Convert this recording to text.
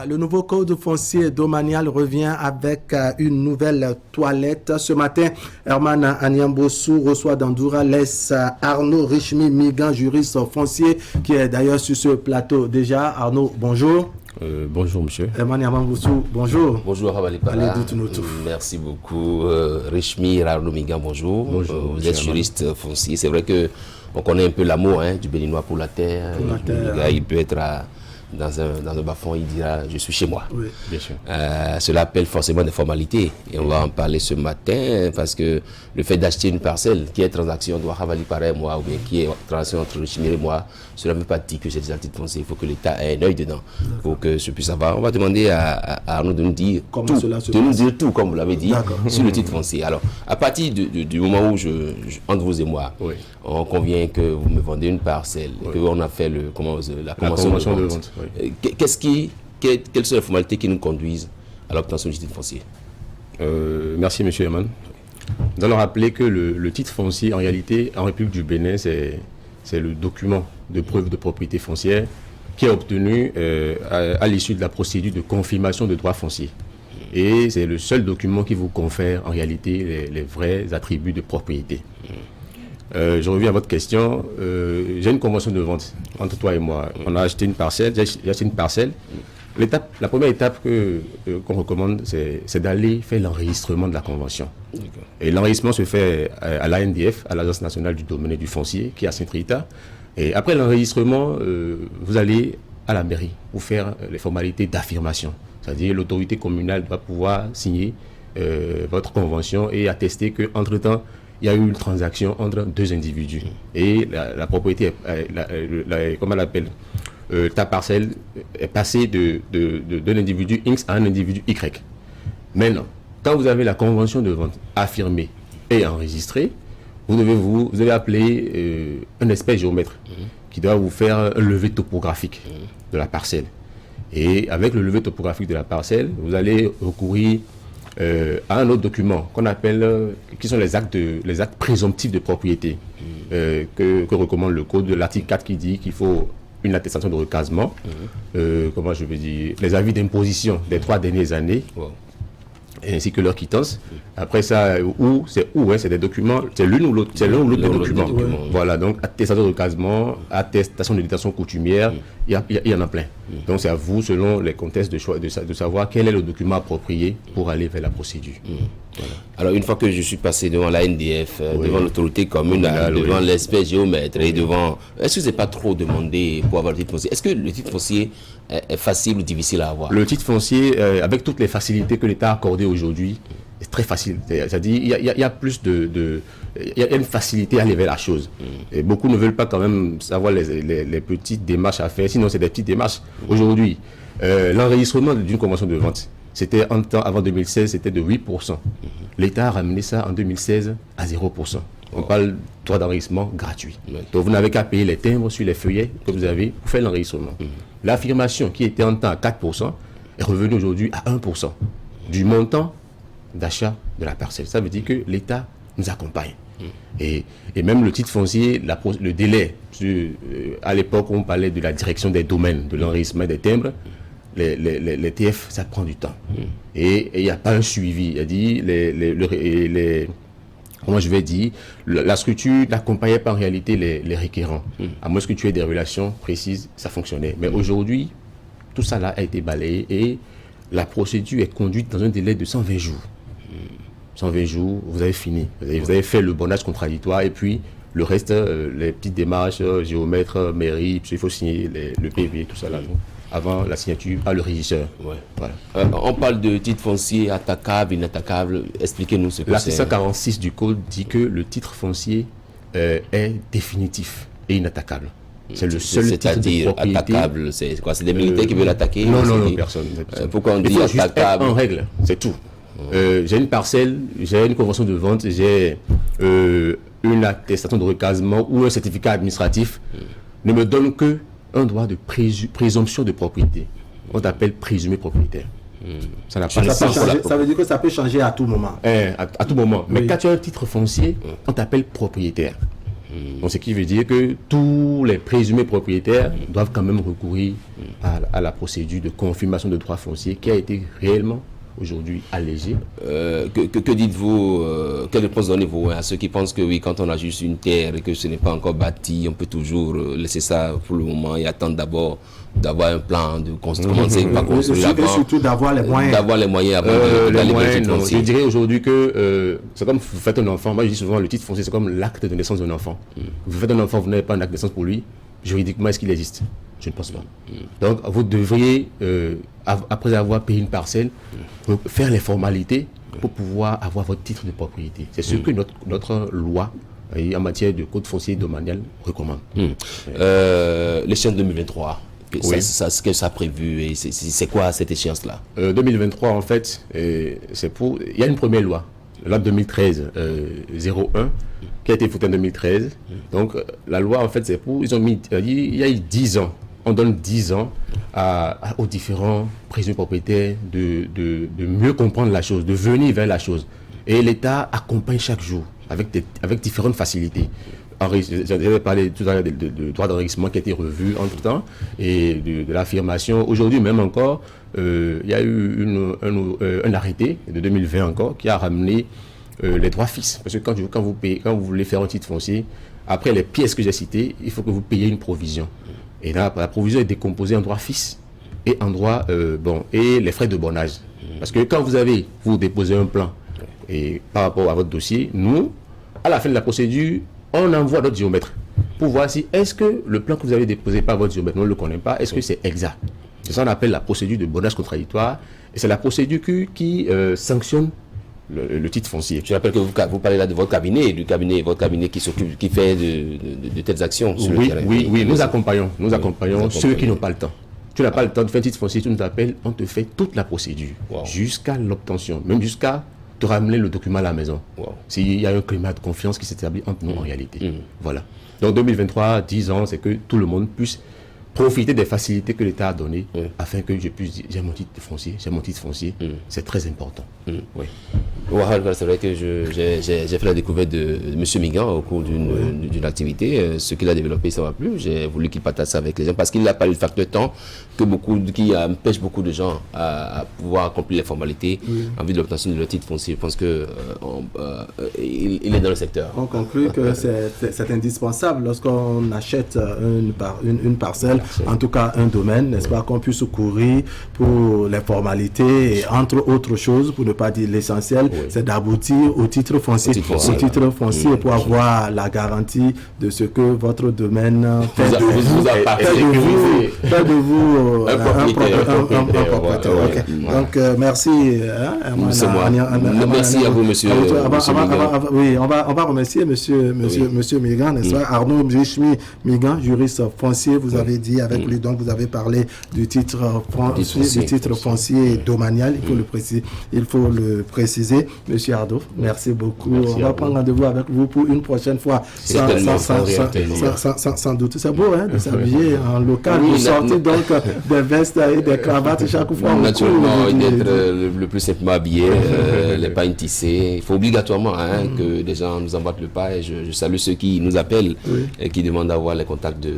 Le nouveau code foncier domanial revient avec une nouvelle toilette. Ce matin, Herman Anyambossou reçoit d'Andoura l'Est Arnaud Richmi Migan, juriste foncier, qui est d'ailleurs sur ce plateau déjà. Arnaud, bonjour. Bonjour monsieur. Herman Anyambossou, bonjour. Bonjour Ravali Para. Allez, dites-nous tout. Merci beaucoup. Richmi Arnaud Migan, bonjour. Bonjour. Vous êtes juriste foncier. C'est vrai que on connaît un peu l'amour du Béninois pour la terre. Le gars, il peut être dans un bas-fond, il dira je suis chez moi. Oui, bien sûr. Cela appelle forcément des formalités et on va en parler ce matin parce que le fait d'acheter une parcelle qui est transaction entre Ravali Para et moi ou bien qui est transaction entre Richmi et moi, cela ne veut pas dire que j'ai des titres fonciers. Il faut que l'État ait un œil dedans pour que je puisse savoir. On va demander à Arnaud de nous dire comment tout, nous dire tout comme vous l'avez dit sur le titre foncier. Alors à partir du moment où entre vous et moi, oui, on convient que vous me vendez une parcelle, oui, qu'on a fait la convention de vente. Oui. Quelles sont les formalités qui nous conduisent à l'obtention du titre foncier? Merci M. Herman. Nous allons rappeler que le titre foncier, en réalité, en République du Bénin, c'est le document de preuve de propriété foncière qui est obtenu à l'issue de la procédure de confirmation de droit foncier. Et c'est le seul document qui vous confère en réalité les vrais attributs de propriété. Je reviens à votre question. J'ai une convention de vente entre toi et moi. On a acheté une parcelle. J'ai acheté une parcelle. La première étape qu'on recommande, c'est d'aller faire l'enregistrement de la convention. Et l'enregistrement se fait à l'ANDF, à l'Agence nationale du domaine et du foncier, qui est à Saint-Rita. Et après l'enregistrement, vous allez à la mairie pour faire les formalités d'affirmation. C'est-à-dire l'autorité communale doit pouvoir signer votre convention et attester qu'entre-temps, il y a eu une transaction entre deux individus. Et la propriété, comment on l'appelle, ta parcelle est passée d'un individu X à un individu Y. Maintenant, quand vous avez la convention de vente affirmée et enregistrée, vous devez appeler un expert géomètre qui doit vous faire un levé topographique de la parcelle. Et avec le levé topographique de la parcelle, vous allez recourir à un autre document qu'on appelle, qui sont les actes présomptifs de propriété, que recommande le code de l'article 4 qui dit qu'il faut une attestation de recasement, comment je veux dire, les avis d'imposition des 3 dernières années, ainsi que leur quittance. Après ça, c'est des documents, c'est l'un ou l'autre des documents. Voilà, donc attestation de recasement, attestation de détention coutumière, il y en a plein. Donc c'est à vous, selon les contextes de savoir quel est le document approprié pour aller vers la procédure. Voilà. Alors une fois que je suis passé devant la NDF, devant l'autorité communale, devant l'expert géomètre et devant... Est-ce que ce n'est pas trop demandé pour avoir le titre foncier? Est-ce que le titre foncier est facile ou difficile à avoir? Le titre foncier, avec toutes les facilités que l'État a accordées aujourd'hui, c'est très facile. C'est-à-dire il y a plus il y a une facilité à aller vers la chose. Et beaucoup ne veulent pas quand même savoir les petites démarches à faire, sinon c'est des petites démarches. Aujourd'hui, l'enregistrement d'une convention de vente, c'était avant 2016, c'était de 8%. L'État a ramené ça en 2016 à 0%. On parle de droit d'enregistrement gratuit. Donc vous n'avez qu'à payer les timbres sur les feuillets que vous avez pour faire l'enregistrement. L'affirmation qui était en temps à 4% est revenue aujourd'hui à 1% du montant d'achat de la parcelle. Ça veut dire que l'État nous accompagne. Et même le titre foncier, le délai, à l'époque on parlait de la direction des domaines, de l'enregistrement des timbres, les TF, ça prend du temps. Et il n'y a pas un suivi. Il a dit, comment je vais dire, la structure n'accompagnait pas en réalité les requérants. À moins que tu aies des relations précises, ça fonctionnait. Mais aujourd'hui, tout ça là a été balayé et la procédure est conduite dans un délai de 120 jours. 120 jours, vous avez fini. Vous avez fait le bondage contradictoire et puis le reste, les petites démarches, géomètre, mairie, il faut signer le PV, tout ça là. Avant la signature à le régisseur. Voilà. On parle de titre foncier attaquable, inattaquable. Expliquez-nous ce que c'est. L'article 146 du Code dit que le titre foncier est définitif et inattaquable. C'est le seul titre de propriété. Attaquable, c'est quoi? C'est des militaires qui veulent l'attaquer? Non, personne. Pourquoi on dit attaquable? En règle, c'est tout. J'ai une parcelle, j'ai une convention de vente, j'ai une attestation de recasement ou un certificat administratif. Ne me donne que un droit de présomption de propriété. On t'appelle présumé propriétaire. Ça veut dire que ça peut changer à tout moment. À tout moment. Mais quand tu as un titre foncier, on t'appelle propriétaire. Donc, ce qui veut dire que tous les présumés propriétaires doivent quand même recourir à la procédure de confirmation de droit foncier qui a été réellement aujourd'hui allégée. Que dites-vous, quelle réponse donnez-vous à ceux qui pensent que oui, quand on a juste une terre et que ce n'est pas encore bâti, on peut toujours laisser ça pour le moment et attendre d'abord d'avoir un plan de commencer par construire et surtout d'avoir les moyens. D'avoir les moyens avant les moyens, non. Je dirais aujourd'hui que c'est comme vous faites un enfant. Moi, je dis souvent, le titre foncier, c'est comme l'acte de naissance d'un enfant. Vous faites un enfant, vous n'avez pas un acte de naissance pour lui. Juridiquement, est-ce qu'il existe? Je ne pense pas. Donc, vous devriez, après avoir payé une parcelle, faire les formalités pour pouvoir avoir votre titre de propriété. C'est ce que notre loi en matière de code foncier domanial recommande. L'échéance 2023, ce que ça a prévu et c'est quoi cette échéance-là? 2023, en fait, c'est pour... Il y a une première loi, la 2013 01, qui a été votée en 2013. Donc, la loi, en fait, c'est pour... Ils ont mis... Il y a eu 10 ans. On donne 10 ans aux différents présumés propriétaires de mieux comprendre la chose, de venir vers la chose. Et l'État accompagne chaque jour avec différentes facilités. J'avais parlé tout à l'heure de droit d'enregistrement qui a été revu entre-temps et de l'affirmation. Aujourd'hui même encore, il y a eu un arrêté de 2020 encore qui a ramené les droits fixes. Parce que quand vous voulez faire un titre foncier, après les pièces que j'ai citées, il faut que vous payiez une provision. Et là, la provision est décomposée en droit fixe et en droit et les frais de bornage. Parce que quand vous déposez un plan et par rapport à votre dossier, nous, à la fin de la procédure, on envoie notre géomètre pour voir si est-ce que le plan que vous avez déposé par votre géomètre, nous ne le connaît pas, est-ce que c'est exact. C'est ça qu'on appelle la procédure de bornage contradictoire et c'est la procédure qui sanctionne le titre foncier. Je rappelle que vous parlez là de votre cabinet qui fait de telles actions sur le terrain. Oui, nous accompagnons ceux qui n'ont pas le temps. Tu n'as pas le temps de faire un titre foncier, tu nous appelles, on te fait toute la procédure jusqu'à l'obtention, même jusqu'à te ramener le document à la maison. S'il y a un climat de confiance qui s'établit entre nous en réalité. Voilà. Donc 2023, 10 ans, c'est que tout le monde puisse profiter des facilités que l'État a données afin que je puisse dire j'ai mon titre foncier, c'est très important. Oui. C'est vrai que j'ai fait la découverte de M. Migan au cours d'une activité. Ce qu'il a développé, ça ne va plus. J'ai voulu qu'il partage ça avec les gens parce qu'il n'a pas le facteur temps qui empêche beaucoup de gens à pouvoir accomplir les formalités en vue de l'obtention de leur titre foncier. Je pense qu'il est dans le secteur. On conclut que c'est indispensable lorsqu'on achète une parcelle, en tout cas un domaine, n'est-ce pas, qu'on puisse courir pour les formalités et entre autres choses, pour ne pas dire l'essentiel, c'est d'aboutir au titre foncier. Pour avoir la garantie de ce que votre domaine fait de vous un propriétaire. Donc merci. Merci à vous, monsieur. Oui, on va remercier monsieur Migan, n'est-ce pas, Arnaud Migan, juriste foncier. Vous avez dit avec lui, donc vous avez parlé du titre foncier domanial. Il faut le préciser. Monsieur Arnaud, merci beaucoup. On va prendre rendez-vous avec vous pour une prochaine fois. Sans doute. C'est beau de s'habiller en local. Vous sortez donc des vestes et des cravates chaque fois. Naturellement, d'être le plus simplement habillé, les pagnes tissées. Il faut obligatoirement que des gens nous emboîtent le pas. Et je salue ceux qui nous appellent et qui demandent d'avoir les contacts de